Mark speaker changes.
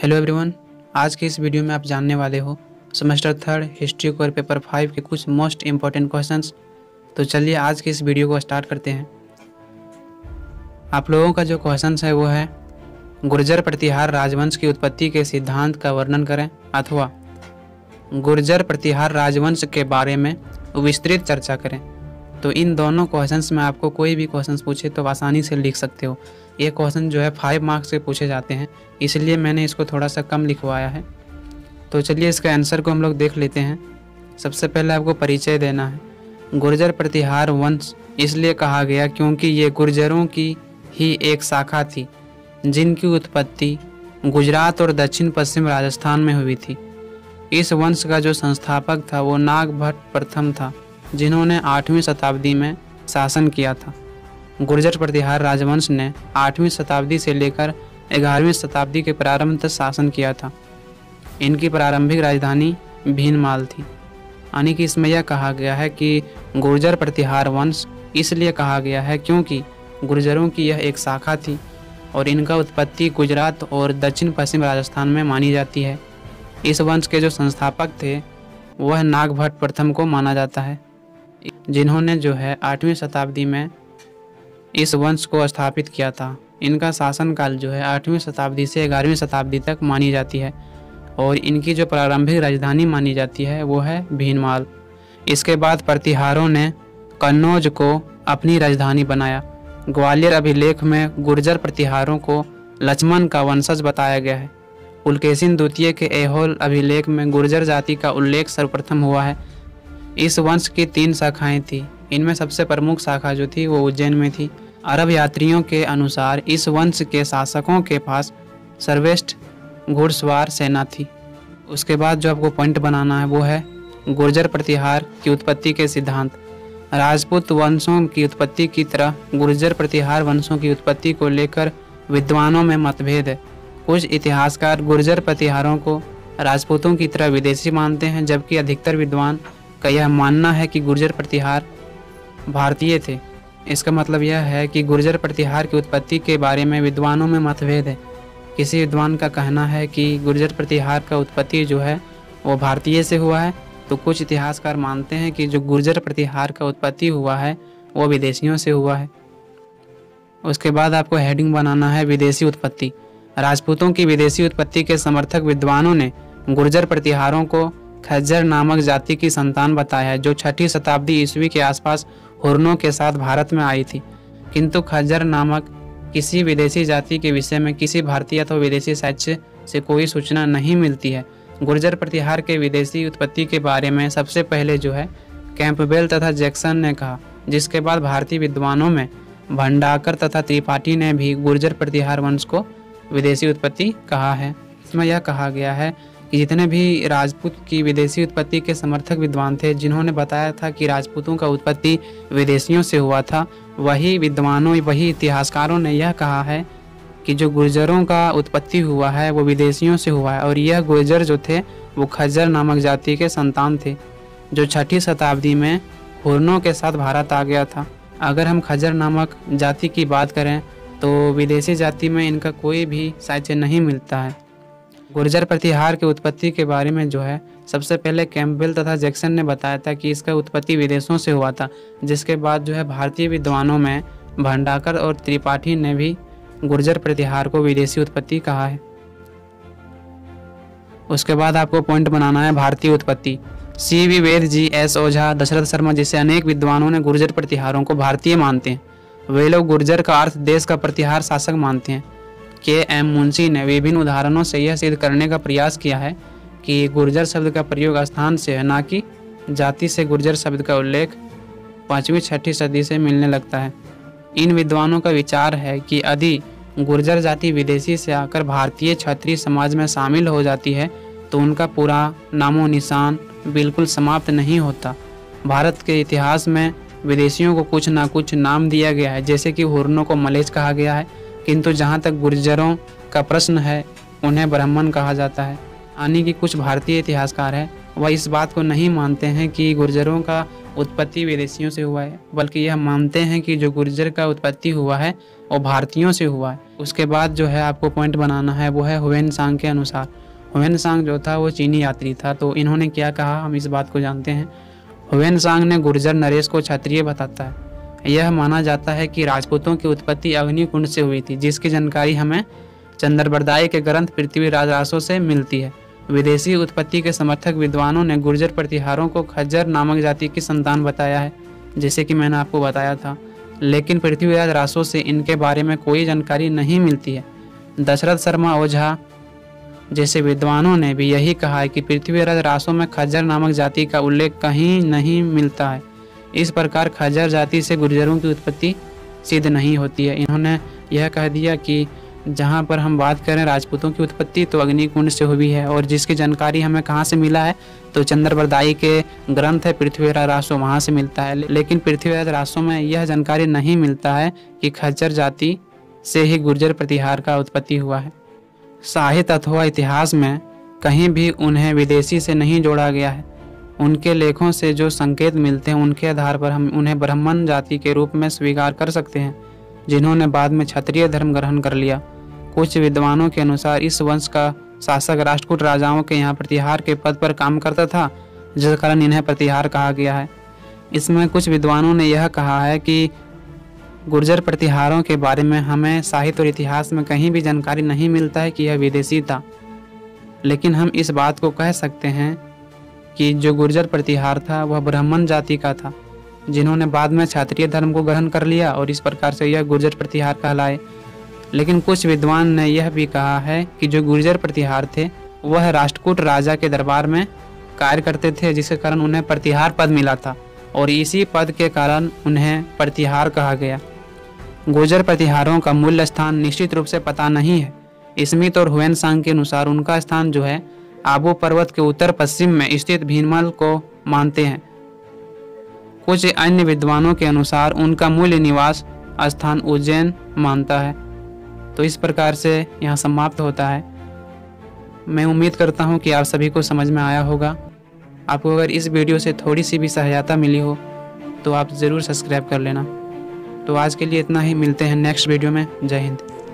Speaker 1: Hello everyone, आज के इस वीडियो में आप जानने वाले हो सेमेस्टर 3 हिस्ट्री कोर पेपर 5 के कुछ मोस्ट इम्पॉर्टेंट क्वेश्चंस। तो चलिए आज के इस वीडियो को स्टार्ट करते हैं। आप लोगों का जो क्वेश्चंस है वो है गुर्जर प्रतिहार राजवंश की उत्पत्ति के सिद्धांत का वर्णन करें, अथवा गुर्जर प्रतिहार राजवंश के बारे में विस्तृत चर्चा करें। तो इन दोनों क्वेश्चंस में आपको कोई भी क्वेश्चंस पूछे तो आसानी से लिख सकते हो। ये क्वेश्चन जो है 5 मार्क्स से पूछे जाते हैं, इसलिए मैंने इसको थोड़ा सा कम लिखवाया है। तो चलिए इसका आंसर को हम लोग देख लेते हैं। सबसे पहले आपको परिचय देना है। गुर्जर प्रतिहार वंश इसलिए कहा गया क्योंकि ये गुर्जरों की ही एक शाखा थी जिनकी उत्पत्ति गुजरात और दक्षिण पश्चिम राजस्थान में हुई थी। इस वंश का जो संस्थापक था वो नागभट्ट प्रथम था, जिन्होंने 8वीं शताब्दी में शासन किया था। गुर्जर प्रतिहार राजवंश ने 8वीं शताब्दी से लेकर 11वीं शताब्दी के प्रारंभ तक शासन किया था। इनकी प्रारंभिक राजधानी भीनमाल थी। यानी कि इसमें यह कहा गया है कि गुर्जर प्रतिहार वंश इसलिए कहा गया है क्योंकि गुर्जरों की यह एक शाखा थी और इनका उत्पत्ति गुजरात और दक्षिण पश्चिम राजस्थान में मानी जाती है। इस वंश के जो संस्थापक थे वह नागभट्ट प्रथम को माना जाता है, जिन्होंने जो है 8वीं शताब्दी में इस वंश को स्थापित किया था। इनका शासनकाल जो है 8वीं शताब्दी से 11वीं शताब्दी तक मानी जाती है और इनकी जो प्रारंभिक राजधानी मानी जाती है वो है भीनमाल। इसके बाद प्रतिहारों ने कन्नौज को अपनी राजधानी बनाया। ग्वालियर अभिलेख में गुर्जर प्रतिहारों को लक्ष्मण का वंशज बताया गया है। पुलकेशिन द्वितीय के ऐहोल अभिलेख में गुर्जर जाति का उल्लेख सर्वप्रथम हुआ है। इस वंश की 3 शाखाएं थी। इनमें सबसे प्रमुख शाखा जो थी वो उज्जैन में थी। अरब यात्रियों के अनुसार इस वंश के शासकों के पास सर्वश्रेष्ठ घुड़सवार सेना थी। उसके बाद जो आपको पॉइंट बनाना है वो है गुर्जर प्रतिहार की उत्पत्ति के सिद्धांत। राजपूत वंशों की उत्पत्ति की तरह गुर्जर प्रतिहार वंशों की उत्पत्ति को लेकर विद्वानों में मतभेद है। कुछ इतिहासकार गुर्जर प्रतिहारों को राजपूतों की तरह विदेशी मानते हैं, जबकि अधिकतर विद्वान का यह मानना है कि गुर्जर प्रतिहार भारतीय थे। इसका मतलब यह है कि गुर्जर प्रतिहार की उत्पत्ति के बारे में विद्वानों में मतभेद है। किसी विद्वान का कहना है कि गुर्जर प्रतिहार का उत्पत्ति जो है वो भारतीय से हुआ है, तो कुछ इतिहासकार मानते हैं कि जो गुर्जर प्रतिहार का उत्पत्ति हुआ है वो विदेशियों से हुआ है। उसके बाद आपको हेडिंग बनाना है विदेशी उत्पत्ति। राजपूतों की विदेशी उत्पत्ति के समर्थक विद्वानों ने गुर्जर प्रतिहारों को खज्जर नामक जाति की संतान बताया है, जो 6ठी शताब्दी ईस्वी के आसपास हुर्नों के साथ भारत में आई थी। किंतु खज्जर नामक किसी विदेशी जाति के विषय में किसी भारतीय अथवा विदेशी साक्ष्य से कोई सूचना नहीं मिलती है। गुर्जर प्रतिहार के विदेशी उत्पत्ति के बारे में सबसे पहले जो है कैंपबेल तथा जैक्सन ने कहा, जिसके बाद भारतीय विद्वानों में भंडाकर तथा त्रिपाठी ने भी गुर्जर प्रतिहार वंश को विदेशी उत्पत्ति कहा है। इसमें यह कहा गया है कि जितने भी राजपूत की विदेशी उत्पत्ति के समर्थक विद्वान थे, जिन्होंने बताया था कि राजपूतों का उत्पत्ति विदेशियों से हुआ था, वही इतिहासकारों ने यह कहा है कि जो गुर्जरों का उत्पत्ति हुआ है वो विदेशियों से हुआ है और यह गुर्जर जो थे वो खज्जर नामक जाति के संतान थे, जो 6ठी शताब्दी में हुर्नों के साथ भारत आ गया था। अगर हम खज्जर नामक जाति की बात करें तो विदेशी जाति में इनका कोई भी साक्ष्य नहीं मिलता है। गुर्जर प्रतिहार की उत्पत्ति के बारे में जो है सबसे पहले कैंपबेल तथा जैक्सन ने बताया था कि इसका उत्पत्ति विदेशों से हुआ था, जिसके बाद जो है भारतीय विद्वानों में भंडाकर और त्रिपाठी ने भी गुर्जर प्रतिहार को विदेशी उत्पत्ति कहा है। उसके बाद आपको पॉइंट बनाना है भारतीय उत्पत्ति। C.V. वेद जी, S. ओझा, दशरथ शर्मा जैसे अनेक विद्वानों ने गुर्जर प्रतिहारों को भारतीय मानते हैं। वे लोग गुर्जर का अर्थ देश का प्रतिहार शासक मानते हैं। K.M. मुंशी ने विभिन्न उदाहरणों से यह सिद्ध करने का प्रयास किया है कि गुर्जर शब्द का प्रयोग स्थान से है, ना कि जाति से। गुर्जर शब्द का उल्लेख 5वीं-6ठी सदी से मिलने लगता है। इन विद्वानों का विचार है कि यदि गुर्जर जाति विदेशी से आकर भारतीय क्षत्रिय समाज में शामिल हो जाती है तो उनका पूरा नामो निशान बिल्कुल समाप्त नहीं होता। भारत के इतिहास में विदेशियों को कुछ ना कुछ नाम दिया गया है, जैसे कि हुर्नों को मलेच कहा गया है, किंतु जहाँ तक गुर्जरों का प्रश्न है उन्हें ब्राह्मण कहा जाता है। यानी कि कुछ भारतीय इतिहासकार हैं वह इस बात को नहीं मानते हैं कि गुर्जरों का उत्पत्ति विदेशियों से हुआ है, बल्कि यह मानते हैं कि जो गुर्जर का उत्पत्ति हुआ है वो भारतीयों से हुआ है। उसके बाद जो है आपको पॉइंट बनाना है वो है ह्वेनसांग के अनुसार। ह्वेनसांग जो था वो चीनी यात्री था, तो इन्होंने क्या कहा हम इस बात को जानते हैं। ह्वेनसांग ने गुर्जर नरेश को क्षत्रिय बताता है। यह माना जाता है कि राजपूतों की उत्पत्ति अग्निकुंड से हुई थी, जिसकी जानकारी हमें चंद्रबरदाई के ग्रंथ पृथ्वीराज रासो से मिलती है। विदेशी उत्पत्ति के समर्थक विद्वानों ने गुर्जर प्रतिहारों को खज्जर नामक जाति की संतान बताया है, जैसे कि मैंने आपको बताया था, लेकिन पृथ्वीराज रासो से इनके बारे में कोई जानकारी नहीं मिलती है। दशरथ शर्मा ओझा जैसे विद्वानों ने भी यही कहा है कि पृथ्वीराज रासो में खज्जर नामक जाति का उल्लेख कहीं नहीं मिलता है। इस प्रकार खज्जर जाति से गुर्जरों की उत्पत्ति सिद्ध नहीं होती है। इन्होंने यह कह दिया कि जहाँ पर हम बात करें राजपूतों की उत्पत्ति तो अग्निकुंड से हुई है, और जिसकी जानकारी हमें कहाँ से मिला है तो चंद्रबरदाई के ग्रंथ है पृथ्वीराज रासो, वहाँ से मिलता है। लेकिन पृथ्वीराज रासो में यह जानकारी नहीं मिलता है कि खज्जर जाति से ही गुर्जर प्रतिहार का उत्पत्ति हुआ है। साहित्य अथवा इतिहास में कहीं भी उन्हें विदेशी से नहीं जोड़ा गया है। उनके लेखों से जो संकेत मिलते हैं उनके आधार पर हम उन्हें ब्राह्मण जाति के रूप में स्वीकार कर सकते हैं, जिन्होंने बाद में क्षत्रिय धर्म ग्रहण कर लिया। कुछ विद्वानों के अनुसार इस वंश का शासक राष्ट्रकूट राजाओं के यहाँ प्रतिहार के पद पर काम करता था, जिस कारण इन्हें प्रतिहार कहा गया है। इसमें कुछ विद्वानों ने यह कहा है कि गुर्जर प्रतिहारों के बारे में हमें साहित्य और इतिहास में कहीं भी जानकारी नहीं मिलता है कि यह विदेशी था, लेकिन हम इस बात को कह सकते हैं कि जो गुर्जर प्रतिहार था वह ब्राह्मण जाति का था, जिन्होंने बाद में क्षत्रिय धर्म को ग्रहण कर लिया और इस प्रकार से यह गुर्जर प्रतिहार कहलाए। लेकिन कुछ विद्वान ने यह भी कहा है कि जो गुर्जर प्रतिहार थे वह राष्ट्रकूट राजा के दरबार में कार्य करते थे, जिसके कारण उन्हें प्रतिहार पद मिला था और इसी पद के कारण उन्हें प्रतिहार कहा गया। गुर्जर प्रतिहारों का मूल स्थान निश्चित रूप से पता नहीं है। स्मिथ और ह्वेनसांग के अनुसार उनका स्थान जो है आबू पर्वत के उत्तर पश्चिम में स्थित भीनमाल को मानते हैं। कुछ अन्य विद्वानों के अनुसार उनका मूल निवास स्थान उज्जैन मानता है। तो इस प्रकार से यहाँ समाप्त होता है। मैं उम्मीद करता हूँ कि आप सभी को समझ में आया होगा। आपको अगर इस वीडियो से थोड़ी सी भी सहायता मिली हो तो आप ज़रूर सब्सक्राइब कर लेना। तो आज के लिए इतना ही, मिलते हैं नेक्स्ट वीडियो में। जय हिंद।